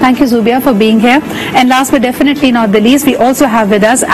Thank you, Zubia, for being here. And last but definitely not the least, we also have with us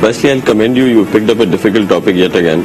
Firstly, I'll commend you. You picked up a difficult topic yet again.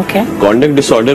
Okay. Conduct disorder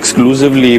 exclusively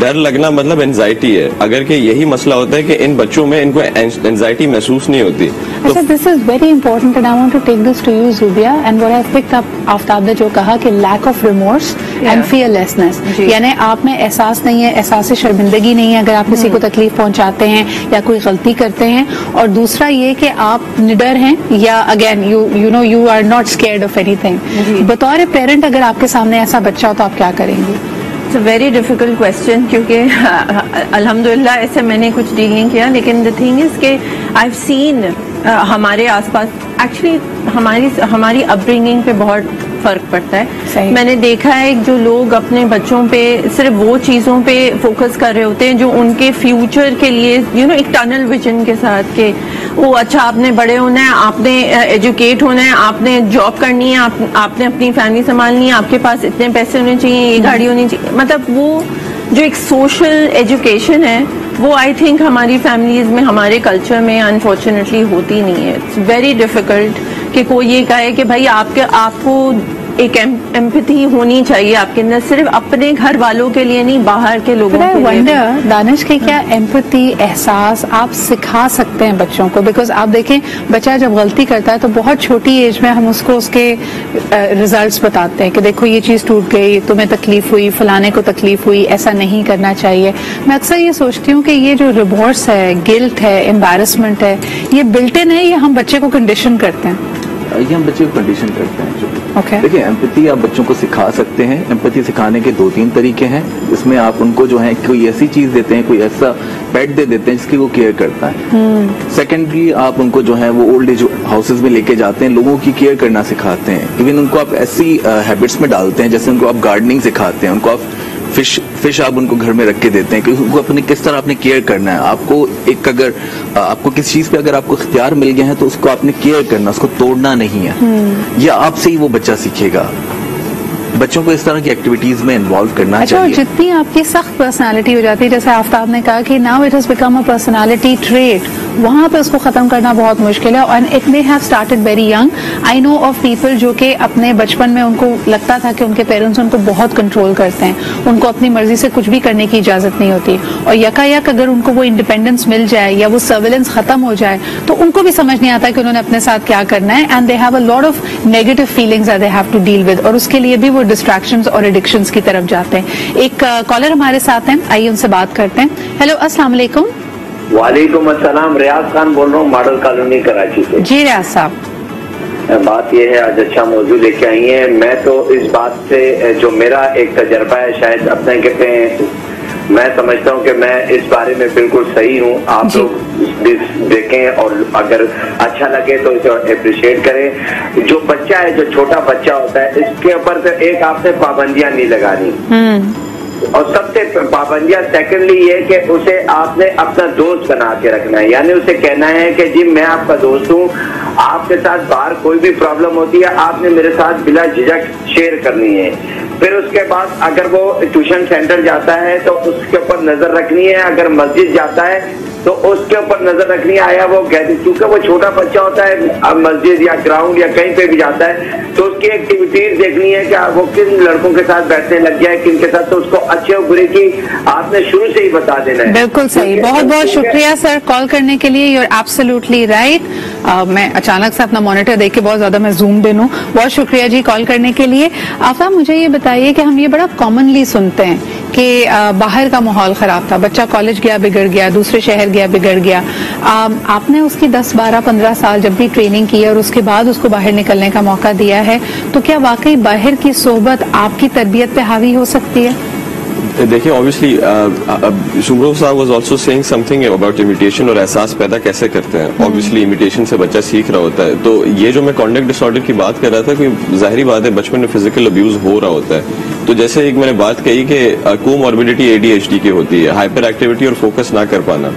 ڈر لگنا مطلب anxiety ہے. اگر کہ یہی مسئلہ ہوتا ہے کہ ان بچوں میں ان کو اینزائٹی محسوس نہیں ہوتی. اچھا, this is very important and I want to take this to you Zobia, and what I picked up Aftab نے جو کہا کہ lack of remorse and fear lessons, یعنی آپ میں احساس نہیں ہے, احساس شرمندگی نہیں ہے اگر آپ کسی کو تکلیف پہنچاتے ہیں یا کوئی غلطی کرتے ہیں, اور دوسرا یہ کہ آپ نڈر ہیں, یا again you know you are not scared of اینی تھنگ. بطور پیرنٹ اگر آپ کے سامنے ایسا بچہ ہو تو آپ کیا کریں گے؟ It's a very difficult question, کیونکہ الحمدللہ ایسے میں نے کچھ ڈیل نہیں کیا, لیکن دا تھنگ از کہ آئی ہیو سین ہمارے آس پاس ایکچولی ہماری اپ برنگنگ پہ بہت فرق پڑتا ہے. میں نے دیکھا ہے جو لوگ اپنے بچوں پہ صرف وہ چیزوں پہ فوکس کر رہے ہوتے ہیں جو ان کے فیوچر کے لیے ایک ٹنل ویژن کے ساتھ, کہ وہ اچھا آپ نے بڑے ہونا ہے, آپ نے ایجوکیٹ ہونا ہے, آپ نے جاب کرنی ہے, آپ نے اپنی فیملی سنبھالنی ہے, آپ کے پاس اتنے پیسے ہونے چاہیے, یہ گاڑی ہونی چاہیے. مطلب وہ جو ایک سوشل ایجوکیشن ہے وہ آئی تھنک ہماری فیملیز میں, ہمارے کلچر میں انفارچونیٹلی ہوتی نہیں ہے. اٹس ویری ڈیفیکلٹ کہ کوئی یہ کہے کہ بھائی آپ کو ایک ایمپتھی ہونی چاہیے آپ کے اندر, صرف اپنے گھر والوں کے لیے نہیں, باہر کے لوگوں کے لیے. دانش کے کیا ایمپتھی, احساس آپ سکھا سکتے ہیں بچوں کو؟ بیکاز آپ دیکھیں بچہ جب غلطی کرتا ہے تو بہت چھوٹی ایج میں ہم اس کو اس کے ریزلٹس بتاتے ہیں کہ دیکھو یہ چیز ٹوٹ گئی, تمہیں تکلیف ہوئی, فلانے کو تکلیف ہوئی, ایسا نہیں کرنا چاہیے. میں اکثر یہ سوچتی ہوں کہ یہ جو ریمورس ہے, گلٹ ہے, امبیرسمنٹ ہے, یہ بلٹ ان ہے یا ہم بچے کو کنڈیشن کرتے ہیں؟ یہ ہم بچے کو کنڈیشن کرتے ہیں. Okay. دیکھیں, ایمپتھی آپ بچوں کو سکھا سکتے ہیں. ایمپتھی سکھانے کے 2-3 طریقے ہیں. اس میں آپ ان کو جو ہے کوئی ایسی چیز دیتے ہیں, کوئی ایسا پیٹ دے دیتے ہیں جس کی وہ کیئر کرتا ہے. سیکنڈلی آپ ان کو جو ہے وہ اولڈ ایج ہاؤسز میں لے کے جاتے ہیں, لوگوں کی کیئر کرنا سکھاتے ہیں. ایون ان کو آپ ایسی ہیبٹس میں ڈالتے ہیں جیسے ان کو آپ گارڈننگ سکھاتے ہیں, ان کو آپ فش آپ ان کو گھر میں رکھ کے دیتے ہیں کہ ان کو اپنے کس طرح آپ نے کیئر کرنا ہے. آپ کو ایک اگر آپ کو کسی چیز پہ اگر آپ کو اختیار مل گیا ہے تو اس کو آپ نے کیئر کرنا, اس کو توڑنا نہیں ہے. یا آپ سے ہی وہ بچہ سیکھے گا. بچوں کو اس طرح کی ایکٹیویٹیز میں انوالو کرنا چاہیے. اچھا, جتنی آپ کی سخت پرسنالٹی ہو جاتی ہے, جیسے آفتاب نے کہا کہ now it has become a personality trait, وہاں پہ اس کو ختم کرنا بہت مشکل ہے. And it may have started very young. I know of people جو کہ اپنے بچپن میں ان کو لگتا تھا کہ ان کے پیرنٹس ان کو بہت کنٹرول کرتے ہیں, ان کو اپنی مرضی سے کچھ بھی کرنے کی اجازت نہیں ہوتی, اور یکایک اگر ان کو وہ انڈیپینڈنس مل جائے یا وہ سرویلنس ختم ہو جائے تو ان کو بھی سمجھ نہیں آتا کہ انہوں نے اپنے ساتھ کیا کرنا ہے. And they have a lot of negative feelings they have to deal with, اور اس کے لیے بھی وہ ڈسٹریکشنز اور ایڈکشنز کی طرف جاتے ہیں. ایک کالر ہمارے ساتھ ہیں, آئیے ان سے بات کرتے ہیں. ہیلو, السلام علیکم. وعلیکم السلام, ریاض خان بول رہا ہوں, ماڈل کالونی کراچی سے. جی ریاض صاحب, بات یہ ہے آج اچھا موضوع لے کے آئی ہیں. میں تو اس بات سے جو میرا ایک تجربہ ہے, شاید اپنے کہتے ہیں, میں سمجھتا ہوں کہ میں اس بارے میں بالکل صحیح ہوں. آپ لوگ دیکھیں اور اگر اچھا لگے تو اسے اپریشیٹ کریں. جو بچہ ہے, جو چھوٹا بچہ ہوتا ہے, اس کے اوپر تو ایک آپ سے پابندیاں نہیں لگانی, اور سب سے پابندیاں سیکنڈلی یہ کہ اسے آپ نے اپنا دوست بنا کے رکھنا ہے. یعنی اسے کہنا ہے کہ جی میں آپ کا دوست ہوں, آپ کے ساتھ باہر کوئی بھی پرابلم ہوتی ہے آپ نے میرے ساتھ بلا جھجک شیئر کرنی ہے. پھر اس کے بعد اگر وہ ٹیوشن سینٹر جاتا ہے تو اس کے اوپر نظر رکھنی ہے, اگر مسجد جاتا ہے تو اس کے اوپر نظر رکھنی ہے. آیا وہ کیونکہ وہ چھوٹا بچہ ہوتا ہے, مسجد یا گراؤنڈ یا کہیں پہ بھی جاتا ہے تو اس کی ایکٹیویٹیز دیکھنی ہے کہ وہ کن لڑکوں کے ساتھ بیٹھنے لگ گیا ہے, کن کے ساتھ, تو اس کو اچھے اور برے کی آپ نے شروع سے ہی بتا دینا ہے. بالکل صحیح, بہت بہت شکریہ سر کال کرنے کے لیے. You are absolutely right. میں اچانک سے اپنا مانیٹر دیکھ کے بہت زیادہ میں زوم ان ہوں. بہت شکریہ جی کال کرنے کے لیے. آفتاب, مجھے یہ بتائیے کہ ہم یہ بڑا کامنلی سنتے ہیں کہ باہر کا ماحول خراب تھا, بچہ کالج گیا بگڑ گیا, دوسرے شہر گیا بگڑ گیا. آپ نے اس کی 10, 12, 15 سال جب بھی ٹریننگ کی اور اس کے بعد اس کو باہر نکلنے کا موقع دیا ہے, تو کیا واقعی باہر کی صحبت آپ کی تربیت پہ حاوی ہو سکتی ہے؟ دیکھیں, obviously شمرو صاحب was also saying something about imitation, اور احساس پیدا کیسے کرتے ہیں. obviously امیٹیشن سے بچہ سیکھ رہا ہوتا ہے. تو یہ جو میں کانڈکٹ ڈس آرڈر کی بات کر رہا تھا, کوئی ظاہری بات ہے بچپن میں فزیکل ابیوز ہو رہا ہوتا ہے. تو جیسے ایک میں نے بات کہی کہ کوموربیڈیٹی ADHD کی ہوتی ہے, ہائپر ایکٹیویٹی اور فوکس نہ کر پانا.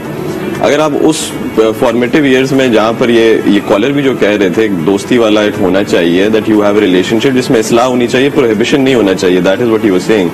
اگر آپ اس فارمیٹیو ایئرز میں جہاں پر یہ کالر بھی جو کہہ رہے تھے, دوستی والا ایک ہونا چاہیے, that you have a relationship جس میں اصلاح ہونی چاہیے, پروہیبیشن نہیں ہونا چاہیے, that is what he was saying.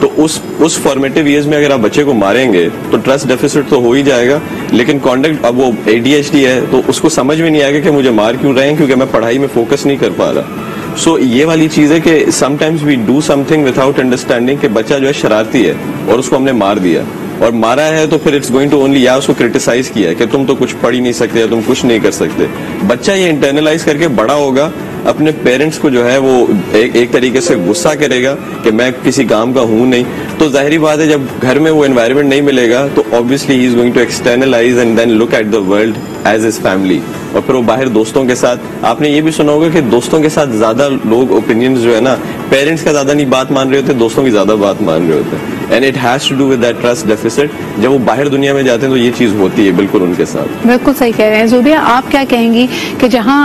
تو اس فارمیٹیو ایئرز میں اگر آپ بچے کو ماریں گے تو ٹرسٹ ڈیفیسٹ تو ہو ہی جائے گا, لیکن کانڈکٹ, اب وہ ADHD ہے تو اس کو سمجھ میں نہیں آئے گا کہ مجھے مار کیوں رہے ہیں, کیونکہ میں پڑھائی میں فوکس نہیں کر پا رہا. سو یہ والی چیز ہے کہ sometimes we do something without understanding کہ بچہ جو ہے شرارتی ہے اور اس کو ہم نے مار دیا اور مارا ہے تو پھر اٹس گوئنگ ٹو اونلی یا اس کو کرٹیسائز کیا کہ تم تو کچھ پڑھ ہی نہیں سکتے یا تم کچھ نہیں کر سکتے. بچہ یہ انٹرنلائز کر کے بڑا ہوگا, اپنے پیرنٹس کو جو ہے وہ ایک طریقے سے غصہ کرے گا کہ میں کسی کام کا ہوں نہیں. تو ظاہری بات ہے جب گھر میں وہ انوائرمنٹ نہیں ملے گا تو obviously he is going to externalize and then look at the world as his family. اور پھر وہ باہر دوستوں کے ساتھ, آپ نے یہ بھی سنا ہوگا کہ دوستوں کے ساتھ زیادہ لوگ اوپینینز جو ہے نا پیرنٹس کا زیادہ نہیں بات مان رہے ہوتے, دوستوں کی زیادہ بات مان رہے ہوتے ہیں. And it has to do with that trust deficit. جب وہ باہر دنیا میں جاتے ہیں تو یہ چیز ہوتی ہے بالکل ان کے ساتھ. بالکل صحیح کہہ رہے ہیں زوبیہ. آپ کیا کہیں گی کہ جہاں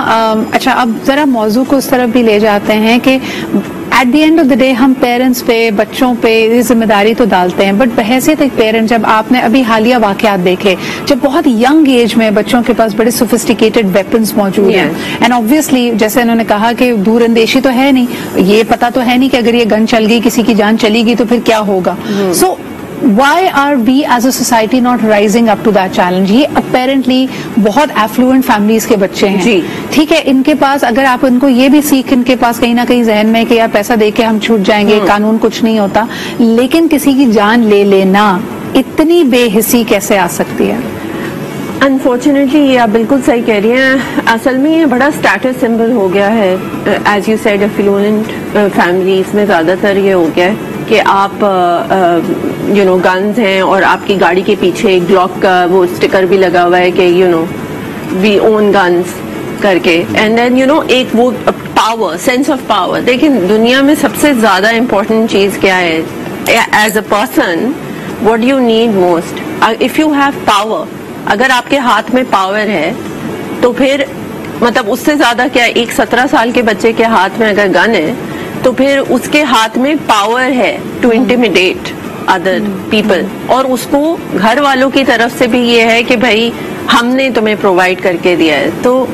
اچھا اب ذرا موضوع کو اس طرف بھی لے جاتے ہیں کہ at the end of the day ہم پیرنٹس پہ, بچوں پہ یہ ذمہ داری تو ڈالتے ہیں, بٹ بحیثیت ایک پیرنٹ جب آپ نے ابھی حالیہ واقعات دیکھے جب بہت ینگ ایج میں بچوں کے پاس بڑے سوفسٹیکیٹڈ ویپنز موجود ہیں اینڈ obviously جیسے انہوں نے کہا کہ دور اندیشی تو ہے نہیں, یہ پتا تو ہے نہیں کہ اگر یہ گن چل گئی کسی کی جان چلی گئی تو پھر کیا ہوگا. سو why are we as a society not rising up to that challenge؟ یہ اپیرنٹلی بہت ایفلوئنٹ فیملیز کے بچے ہیں, ٹھیک ہے, ان کے پاس اگر آپ ان کو یہ بھی سیکھ ان کے پاس کہیں نہ کہیں ذہن میں کہ یار پیسہ دے کے ہم چھوٹ جائیں گے, قانون کچھ نہیں ہوتا, لیکن کسی کی جان لے لینا اتنی بے حسی کیسے آ سکتی ہے؟ انفارچونیٹلی یہ آپ بالکل صحیح کہہ رہی ہیں. اصل میں یہ بڑا اسٹیٹس سمبل ہو گیا ہے. As you said affluent families میں زیادہ تر یہ ہو گیا ہے کہ آپ گنز ہیں اور آپ کی گاڑی کے پیچھے ایک گلوک کا وہ اسٹیکر بھی لگا ہوا ہے کہ وی اون گنز کر کے. اینڈ دین ایک وہ پاور, سینس آف پاور. دیکھیں دنیا میں سب سے زیادہ امپورٹنٹ چیز کیا ہے as a person? What you need most? If you have power, اگر آپ کے ہاتھ میں پاور ہے تو پھر مطلب اس سے زیادہ کیا, ایک 17 سال کے بچے کے ہاتھ میں اگر گن ہے تو پھر اس کے ہاتھ میں پاور ہے ٹو انٹیمیڈیٹ ادر پیپل. اور اس کو گھر والوں کی طرف سے بھی یہ ہے کہ بھائی ہم نے تمہیں پرووائڈ کر کے دیا ہے. تو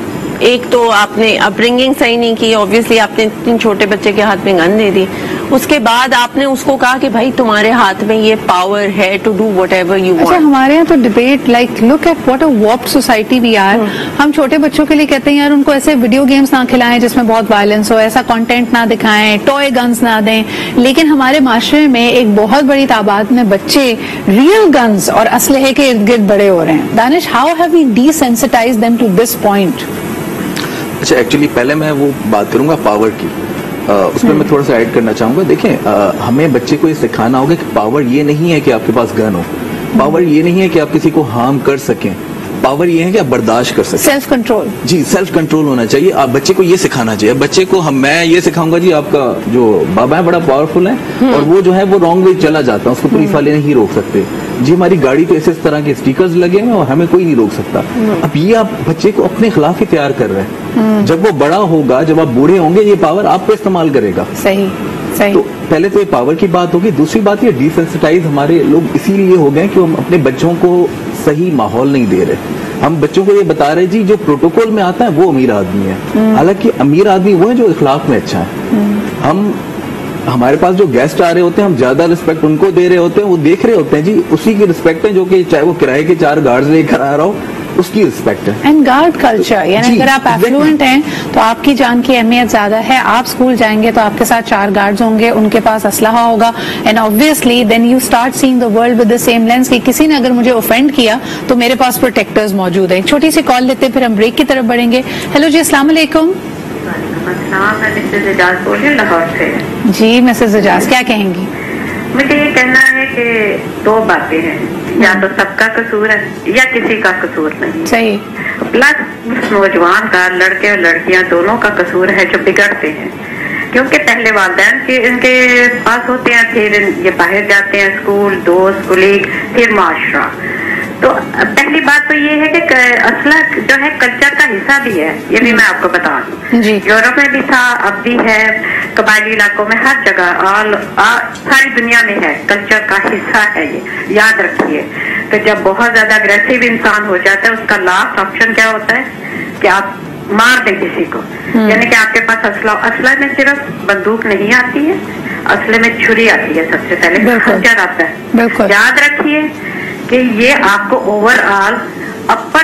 ایک تو آپ نے اپبرنگنگ صحیح نہیں کی, obviously آپ نے اتنے چھوٹے بچے کے ہاتھ میں گن دے دی. اس کے بعد آپ نے اس کو کہا کہ بھائی تمہارے ہاتھ میں یہ پاور ہے to do whatever you want. ہمارے یہاں تو debate like look at what a warped society we are. ہم چھوٹے بچوں کے لیے کہتے ہیں یار ان کو ایسے ویڈیو گیمز نہ کھلائیں جس میں بہت وائلنس ہو, ایسا کنٹینٹ نہ دکھائیں, ٹوائے گنز نہ دیں. لیکن ہمارے معاشرے میں ایک بہت بڑی تعداد میں بچے ریئل گنز اور اسلحے کے ارد گرد بڑے ہو رہے ہیں. Danish, how have we desensitize them to this point? اچھا, ایکچولی پہلے میں وہ بات کروں گا پاور کی, اس میں تھوڑا سا ایڈ کرنا چاہوں گا. دیکھیں ہمیں بچے کو یہ سکھانا ہوگا کہ پاور یہ نہیں ہے کہ آپ کے پاس گن ہو, پاور یہ نہیں ہے کہ آپ کسی کو ہارم کر سکیں, پاور یہ ہے کہ آپ برداشت کر سکیں. Self control. جی, سیلف کنٹرول ہونا چاہیے. آپ بچے کو یہ سکھانا چاہیے. بچے کو میں یہ سکھاؤں گا جی آپ کا جو بابا ہے بڑا پاورفل ہے اور وہ جو ہے وہ رانگ وے چلا جاتا ہے, اس کو پولیس والے نہیں روک سکتے. جی ہماری گاڑی پہ اس طرح کے اسٹیکرز لگے ہیں اور ہمیں کوئی نہیں روک سکتا. اب یہ آپ بچے کو اپنے خلاف ہی تیار کر رہے ہیں. جب وہ بڑا ہوگا, جب آپ بوڑھے ہوں گے, یہ پاور آپ پہ استعمال کرے گا. صحیح. تو پہلے تو یہ پاور کی بات ہوگی. دوسری بات یہ ڈیسینسٹائز ہمارے لوگ اسی لیے ہو گئے کہ ہم اپنے بچوں کو صحیح ماحول نہیں دے رہے. ہم بچوں کو یہ بتا رہے جی جو پروٹوکول میں آتا ہے وہ امیر آدمی ہے, حالانکہ امیر آدمی وہ ہے جو اخلاق میں اچھا ہے. ہمارے پاس جو گیسٹ آ رہے ہوتے ہیں ہم زیادہ رسپیکٹ ان کو دے رہے ہوتے ہیں, وہ دیکھ رہے ہوتے ہیں جی اسی کی رسپیکٹ ہے جو کہ چاہے وہ کرائے کے 4 گارڈز لے کر آ رہا ہو, اس کی رسپیکٹ ہے. اینڈ گارڈ کلچر, یعنی اگر آپ ایفلوئنٹ ہیں تو آپ کی جان کی اہمیت زیادہ ہے. آپ اسکول جائیں گے تو آپ کے ساتھ 4 گارڈز ہوں گے, ان کے پاس اسلحہ ہوگا, and obviously then you start seeing the world with the same lens کہ کسی نے اگر مجھے اوفینڈ کیا تو میرے پاس پروٹیکٹرز موجود ہیں. چھوٹی سی کال لیتے پھر ہم بریک کی طرف بڑھیں گے. ہیلو جی, السلام علیکم. میں مسز اجاز بول رہی ہوں لاہور سے. جی مسز اجاز, کیا کہیں گی؟ مجھے یہ کہنا ہے کہ 2 باتیں ہیں, یا تو سب کا قصور ہے یا کسی کا قصور نہیں. صحیح. پلس نوجوان کا, لڑکے اور لڑکیاں دونوں کا قصور ہے جو بگڑتے ہیں, کیونکہ پہلے والدین کے ان کے پاس ہوتے ہیں, پھر یہ باہر جاتے ہیں, اسکول, دوست, کولیگ, پھر معاشرہ. تو پہلی بات تو یہ ہے کہ اسلحہ جو ہے کلچر کا حصہ بھی ہے, یہ بھی میں آپ کو بتا دوں. یورپ میں بھی تھا, اب بھی ہے, قبائلی علاقوں میں, ہر جگہ, ساری دنیا میں ہے, کلچر کا حصہ ہے, یہ یاد رکھیے. تو جب بہت زیادہ اگریسو انسان ہو جاتا ہے, اس کا لاسٹ آپشن کیا ہوتا ہے کہ آپ مار دیں کسی کو. یعنی کہ آپ کے پاس اسلحہ میں صرف بندوق نہیں آتی ہے, اسلحے میں چھری آتی ہے, سب سے پہلے خنجر آتا ہے. یاد رکھیے کہ یہ آپ کو over all upper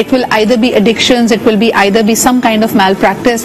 It will either be addictions, it will be either be some kind of malpractice,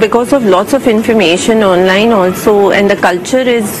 because of lots of information online also, and the culture is,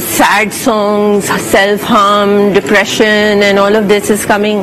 sad songs, self harm, depression and all of this is coming,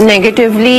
negatively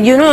you know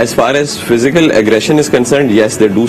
As far as physical aggression is concerned, yes, they do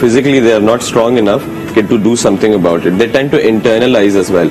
physically they are not strong enough to do something about it. They tend to internalize as well.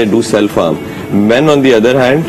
they do self-harm. Men on the other hand,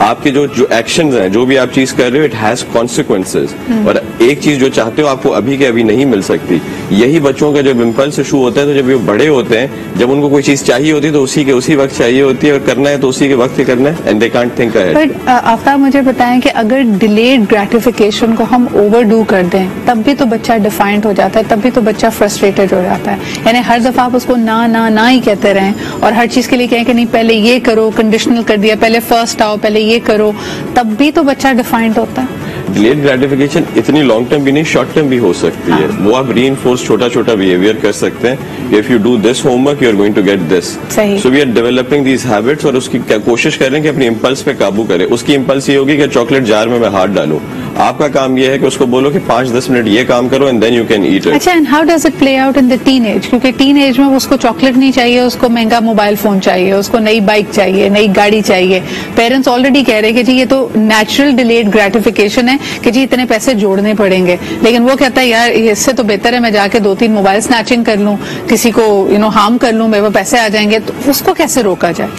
آپ کے جو actions ہیں, جو بھی آپ چیز کر رہے ہو, اٹ ہیز کانسیکوینسز, اور ایک چیز جو چاہتے ہو آپ کو ابھی کے ابھی نہیں مل سکتی. یہی بچوں کا جب امپلس ایشو ہوتا ہے, تو جب یہ بڑے ہوتے ہیں, جب ان کو کوئی چیز چاہیے ہوتی ہے تو اسی وقت چاہیے ہوتی ہے, اور کرنا ہے تو اسی کے وقت ہی کرنا ہے, and they can't think ahead. But Aftab مجھے بتائیں کہ اگر ڈیلیڈ گریٹیفیکیشن کو ہم اوور ڈو کر دیں تب بھی تو بچہ ڈیفائنڈ ہو جاتا ہے, تب بھی تو بچہ فرسٹریٹڈ ہو جاتا ہے. یعنی ہر دفعہ آپ اس کو نہ ہی کہتے رہیں, اور ہر چیز کے لیے کہیں کہ نہیں پہلے یہ کرو, کنڈیشنل کر دیا, پہلے فرسٹ آؤ, پہلے یہ کرو, تب بھی تو بچہ ڈیفائنڈ ہوتا ہے. ڈیلیڈ گریٹیفیکیشن اتنی لانگ ٹرم بھی نہیں, شارٹ ٹرم بھی ہو سکتی ہے. وہ آپ ری انفورس چھوٹا بہیویئر کر سکتے ہیں. If you do this homework you are going to get this. So we are developing these habits, اور اس کی کوشش کر رہے ہیں کہ اپنی امپلس پہ قابو کرے. اس کی امپلس یہ ہوگی کہ چاکلیٹ جار میں ہاتھ ڈالوں. آپ کا کام یہ ہے کہ اس کو بولو کہ 5-10 منٹ یہ کام کرو, and then you can eat it. اچھا, and how does it play out in the teenage? کیونکہ ٹین ایج میں اس کو چاکلیٹ نہیں چاہیے, اس کو مہنگا موبائل فون چاہیے, اس کو نئی بائک چاہیے, نئی گاڑی چاہیے. پیرنٹس آلریڈی کہہ رہے کہ جی یہ تو نیچرل ڈیلیڈ گریٹیفیکیشن ہے کہ جی اتنے پیسے جوڑنے پڑیں گے, لیکن وہ کہتا ہے یار اس سے تو بہتر ہے میں جا کے 2-3 موبائل سنیچنگ کر لوں, کسی کو ہارم کر لوں, میرے پاس پیسے آ جائیں گے. تو اس کو کیسے روکا جائے؟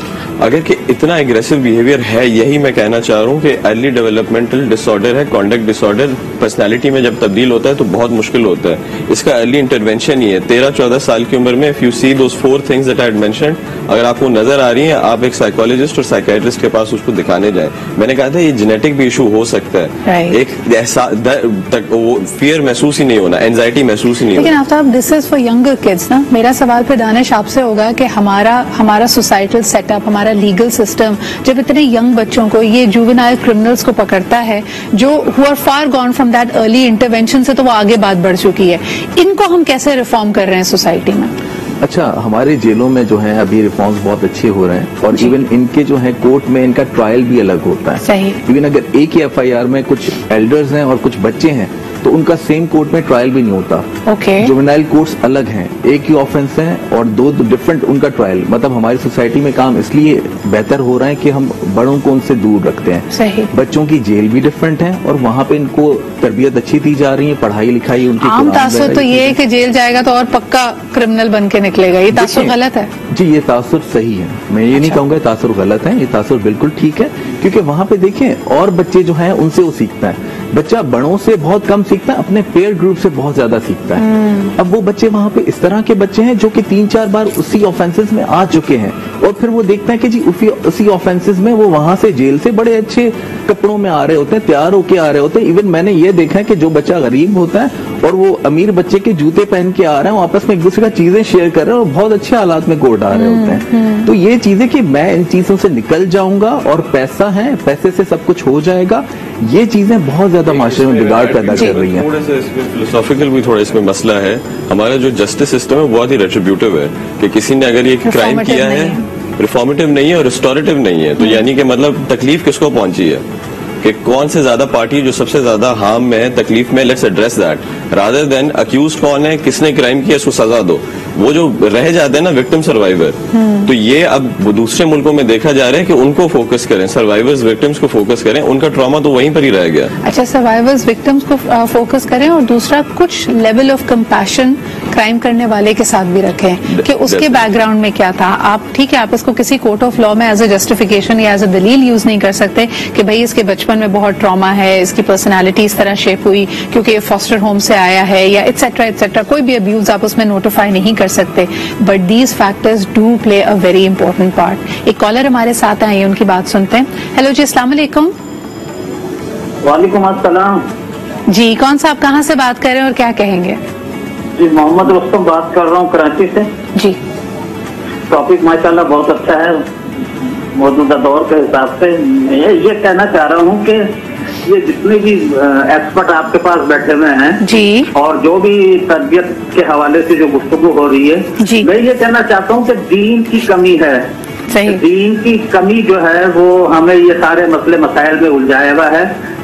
اگر کہ اتنا اگریسو بہیویئر ہے, یہی میں کہنا چاہ رہا ہوں کہ ارلی ڈیولپمنٹل ڈس آرڈر ہے, کانڈکٹ ڈس آرڈر پرسنالٹی میں جب تبدیل ہوتا ہے تو بہت مشکل ہوتا ہے. اس کا ارلی انٹرونشن ہی ہے. 13-14 سال کی عمر میں, if you see those 4 things that I had mentioned, اگر آپ کو نظر آ رہی ہیں, آپ ایک سائیکالوجسٹ اور سائیکیٹرسٹ کے پاس اس کو دکھانے جائیں. میں نے کہا تھا یہ جینیٹک بھی ایشو ہو سکتا ہے, ایک فیئر محسوس ہی نہیں ہونا, اینزائٹی محسوس ہی نہیں ہونا. لیکن آفتاب دس از فار ینگر کڈس نا. میرا سوال پھر دانش آپ سے ہوگا کہ ہمارا سوسائٹل سیٹ اپ, ہمارا لیگل سسٹم جب اتنے ینگ بچوں کو, یہ جوونائل کرمنلز کو پکڑتا ہے جو who are far gone from that early intervention سے, تو وہ آگے بات بڑھ چکی ہے, ان کو ہم کیسے ریفارم کر رہے ہیں سوسائٹی میں؟ اچھا, ہمارے جیلوں میں جو ہے ابھی ریفارمز بہت اچھے ہو رہے ہیں, اور ایون ان کے جو ہے کورٹ میں ان کا ٹرائل بھی الگ ہوتا ہے. صحیح. ایون اگر ایک ہی FIR میں کچھ ایلڈرز ہیں اور کچھ بچے ہیں تو ان کا سیم کورٹ میں ٹرائل بھی نہیں ہوتا. جوونائل کورٹس الگ ہیں, ایک ہی آفینس ہیں اور 2 ڈفرنٹ ان کا ٹرائل. مطلب ہماری سوسائٹی میں کام اس لیے بہتر ہو رہا ہے کہ ہم بڑوں کو ان سے دور رکھتے ہیں. صحیح. بچوں کی جیل بھی ڈفرنٹ ہے, اور وہاں پہ ان کو تربیت اچھی دی جا رہی ہے, پڑھائی لکھائی ان کی. عام تاثر تو یہ ہے کہ جیل جائے گا تو اور پکا کرمنل بن کے نکلے گا. یہ تاثر غلط ہے؟ جی, یہ تاثر صحیح ہے. میں یہ نہیں کہوں گا تاثر غلط ہے, یہ تاثر بالکل ٹھیک ہے, کیونکہ وہاں پہ دیکھیں اور بچے جو ہیں ان سے وہ سیکھتا ہے. بچہ بڑوں سے بہت کم سیکھتا ہے, اپنے پیئر گروپ سے بہت زیادہ سیکھتا ہے. اب وہ بچے وہاں پہ اس طرح کے بچے ہیں جو کہ 3-4 بار اسی آفینسز میں آ چکے ہیں, اور پھر وہ دیکھتا ہے کہ جی اسی آفینسز میں وہ وہاں سے جیل سے بڑے اچھے کپڑوں میں آ رہے ہوتے ہیں, تیار ہو کے آ رہے ہوتے ہیں. ایون میں نے یہ دیکھا ہے کہ جو بچہ غریب ہوتا ہے اور وہ امیر بچے کے جوتے پہن کے آ رہے ہیں, وہ آپس میں ایک دوسرے کا چیزیں شیئر کر رہے ہیں اور بہت اچھے حالات میں کوٹ آ رہے ہوتے ہیں. تو یہ چیزیں کہ میں ان چیزوں سے نکل جاؤں گا اور پیسہ ہے, پیسے سے سب کچھ ہو جائے گا, یہ چیزیں بہت زیادہ معاشرے میں بگاڑ پیدا کر رہی ہیں. تھوڑا سا اس میں فلسافیکل بھی تھوڑا اس میں مسئلہ ہے. ہمارا جو جسٹس سسٹم ہے بہت ہی ریٹریبیوٹیو ہے, کہ کسی نے اگر یہ کرائم کیا ہے, ریفارمیٹیو نہیں ہے اور ریسٹوریٹیو نہیں ہے, تو یعنی کہ مطلب تکلیف کس کو پہنچی ہے, کہ کون سے زیادہ پارٹی جو سب سے زیادہ ہارم میں ہے, تکلیف میں, let's address that rather than accuse کون ہے, کس نے کرائم کیا, اس کو سزا دو. وہ جو رہ جاتے ہیں نا وکٹم سروائیور, تو یہ اب دوسرے ملکوں میں دیکھا جا رہا ہے کہ ان کو فوکس کریں, سروائیورز وکٹمز کو فوکس کریں, ان کا ٹراما تو وہیں پر ہی رہ گیا. اچھا, سروائیورز وکٹمز کو فوکس کریں, اور دوسرا کچھ لیول آف کمپیشن کرائم کرنے والے کے ساتھ بھی رکھیں کہ اس کے بیک گراؤنڈ میں کیا تھا. آپ ٹھیک ہے, آپ اس کو کسی کورٹ آف لا میں ایز اے جسٹیفیکیشن یا ایز اے دلیل یوز نہیں کر سکتے کہ بھائی اس کے بچپن میں بہت ٹراما ہے, اس کی پرسنالٹی اس طرح شیپ ہوئی کیونکہ یہ فاسٹر ہوم سے آیا ہے, یا ایٹسیٹرا ایٹسیٹرا, کوئی بھی ابیوز آپ اس میں نوٹیفائی نہیں کر سکتے. But these factors do play a very important part. ایک کالر ہمارے ساتھ آئے ہیں, ان کی بات سنتے ہیں. ہیلو جی, السلام علیکم. وعلیکم السلام جی, کون سا آپ کہاں سے بات کر رہے ہیں اور کیا کہیں گے؟ جی, محمد رستم بات کر رہا ہوں کراچی سے. جی, ٹاپک ماشاءاللہ بہت اچھا ہے موجودہ دور کے حساب سے. میں یہ کہنا چاہ رہا ہوں کہ یہ جتنے بھی ایکسپرٹ آپ کے پاس بیٹھے ہوئے ہیں جی, اور جو بھی تربیت کے حوالے سے جو گفتگو ہو رہی ہے, جی, میں یہ کہنا چاہتا ہوں کہ دین کی کمی ہے. صحیح. دین کی کمی جو ہے وہ ہمیں یہ سارے مسئلے مسائل میں الجھایا ہوا ہے.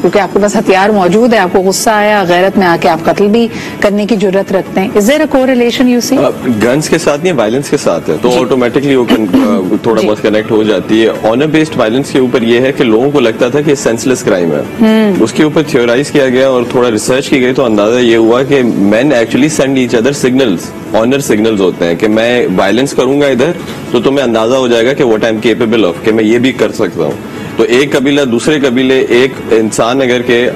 کیونکہ آپ کے پاس ہتھیار موجود ہے, آپ کو غصہ آیا, غیرت میں آ کے آپ قتل بھی کرنے کی جرت رکھتے ہیں. از دیر اے کوریلیشن یو سی؟ گنس کے ساتھ نہیں, وائلنس کے ساتھ ہے, تو آٹومیٹکلی وہ تھوڑا بہت کنیکٹ ہو جاتی ہے. آنر بیسڈ وائلنس کے اوپر یہ ہے کہ لوگوں کو لگتا تھا کہ سینس لیس کرائم ہے, اس کے اوپر تھیورائز کیا گیا اور تھوڑا ریسرچ کی گئی تو اندازہ یہ ہوا کہ men actually send each other signals, honour signals ہوتے ہیں کہ میں وائلنس کروں گا ادھر تو تمہیں اندازہ ہو جائے گا کہ what I am capable of, کہ میں یہ بھی کر سکتا ہوں. تو ایک قبیلہ دوسرے قبیلے, ایک انسان اگر کہ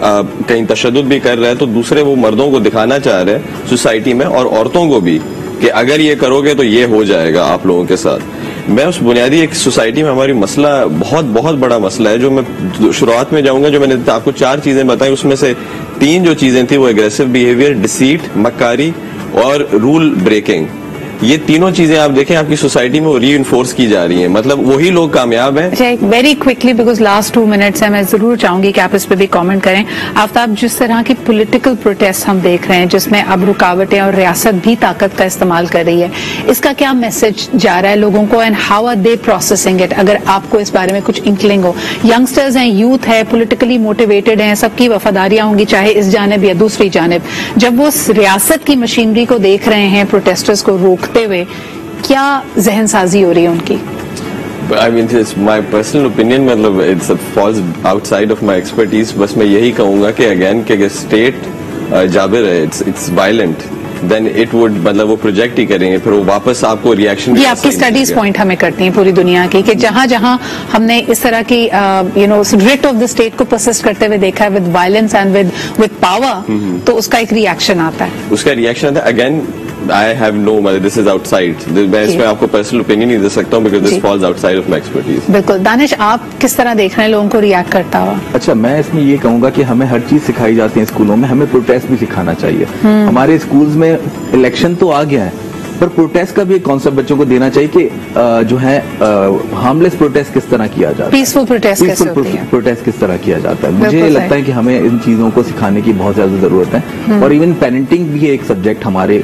کہیں تشدد بھی کر رہا ہے تو دوسرے وہ مردوں کو دکھانا چاہ رہے ہیں سوسائٹی میں اور عورتوں کو بھی کہ اگر یہ کرو گے تو یہ ہو جائے گا آپ لوگوں کے ساتھ. میں اس بنیادی ایک سوسائٹی میں ہماری مسئلہ بہت بڑا مسئلہ ہے, جو میں شروعات میں جاؤں گا, جو میں نے آپ کو 4 چیزیں بتائیں اس میں سے 3 جو چیزیں تھیں وہ اگریسو بیہیویئر, ڈیسیٹ, مکاری اور رول بریکنگ. یہ تینوں چیزیں آپ دیکھیں آپ کی سوسائٹی میں وہ ری انفورس کی جا رہی ہیں, مطلب وہی لوگ کامیاب ہیں. Very quickly because last 2 minutes ہے, میں ضرور چاہوں گی کہ آپ اس پہ بھی کامنٹ کریں. آفتاب, جس طرح کی پولیٹیکل پروٹیسٹ ہم دیکھ رہے ہیں جس میں اب رکاوٹیں اور ریاست بھی طاقت کا استعمال کر رہی ہے, اس کا کیا میسج جا رہا ہے لوگوں کو, and how are they processing it? اگر آپ کو اس بارے میں کچھ انکلنگ ہو. ینگسٹرز ہیں, یوتھ ہے, پولیٹیکلی موٹیویٹڈ ہیں, سب کی وفاداریاں ہوں گی چاہے اس جانب یا دوسری جانب. جب وہ ریاست کی مشینری کو دیکھ رہے ہیں پروٹیسٹرز کو روکتے ہوئے, کیا ذہن سازی ہو رہی ہے ان کی؟ I mean, it's my personal opinion, مطلب it falls outside of my expertise. بس میں یہی کہوں گا کہ اگین کہ اسٹیٹ جابر ہے, it's violent, then it would مطلب وہ پروجیکٹ ہی کریں گے, پھر وہ واپس آپ کو ریئیکشن. یہ آپ کی اسٹڈیز پوائنٹ ہمیں کرتی ہیں پوری دنیا کی کہ جہاں جہاں ہم نے اس طرح کی ریٹ آف دا اسٹیٹ کو پرسسٹ کرتے ہوئے دیکھا ہے with violence and with power, تو اس کا ایک ریئیکشن آتا ہے. اس کا ریئیکشن آتا ہے. Again I have no, this is outside. میں اس میں آپ کو پرسنل اوپینین نہیں دے سکتا ہوں because this falls outside of my expertise. بالکل. دانش, آپ کس طرح دیکھ رہے ہیں لوگوں کو ریئیکٹ کرتا ہوا؟ اچھا, میں اس میں یہ کہوں گا کہ ہمیں ہر چیز سکھائی جاتی ہے اسکولوں میں, ہمیں پروٹیسٹ بھی سکھانا چاہیے. ہمارے اسکولز میں الیکشن تو آ گیا ہے پر پروٹیسٹ کا بھی ایک کانسیپٹ بچوں کو دینا چاہیے کہ جو ہے ہارملیس پروٹیسٹ کس طرح کیا جاتا ہے, پیسفل پروٹیسٹ کس طرح کیا جاتا ہے. مجھے لگتا ہے کہ ہمیں ان چیزوں کو سکھانے کی بہت زیادہ ضرورت ہے, اور ایون پیرنٹنگ بھی ایک سبجیکٹ ہمارے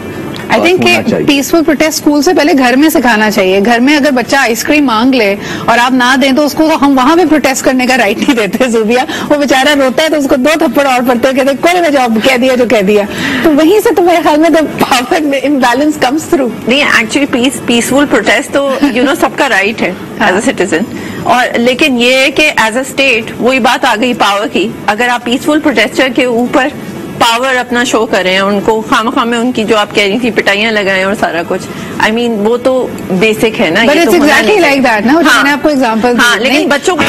آئی تھنک کہ پیسفل پروٹیسٹ اسکول سے پہلے گھر میں سکھانا چاہیے. گھر میں اگر بچہ آئس کریم مانگ لے اور آپ نہ دیں تو اس کو ہم وہاں بھی پروٹیسٹ کرنے کا رائٹ نہیں دیتے. زوبیا, وہ بیچارہ روتا ہے تو اس کو 2 تھپڑ اور پڑتے کہتے ہیں کوئی نہ جواب کہہ دیا جو کہہ دیا. تو وہیں سے تو میرے خیال میں پاور امبیلنس کمز تھرو. نہیں, ایکچولی پیسفل پروٹیسٹ تو سب کا رائٹ ہے ایز اے سٹیزن, اور لیکن یہ ہے کہ ایز اے اسٹیٹ وہی بات آ گئی پاور کی. اگر آپ پیسفل پروٹیسٹر کے اوپر پاور اپنا شو کریں, ان کو خواہ میں ان کی جو آپ کہہ رہی تھی پٹائیاں لگائیں اور سارا کچھ, آئی مین وہ تو بیسک ہے نا. But it's exactly like that, نا, میں نے آپ کو ایگزامپل. ہاں, لیکن بچوں کو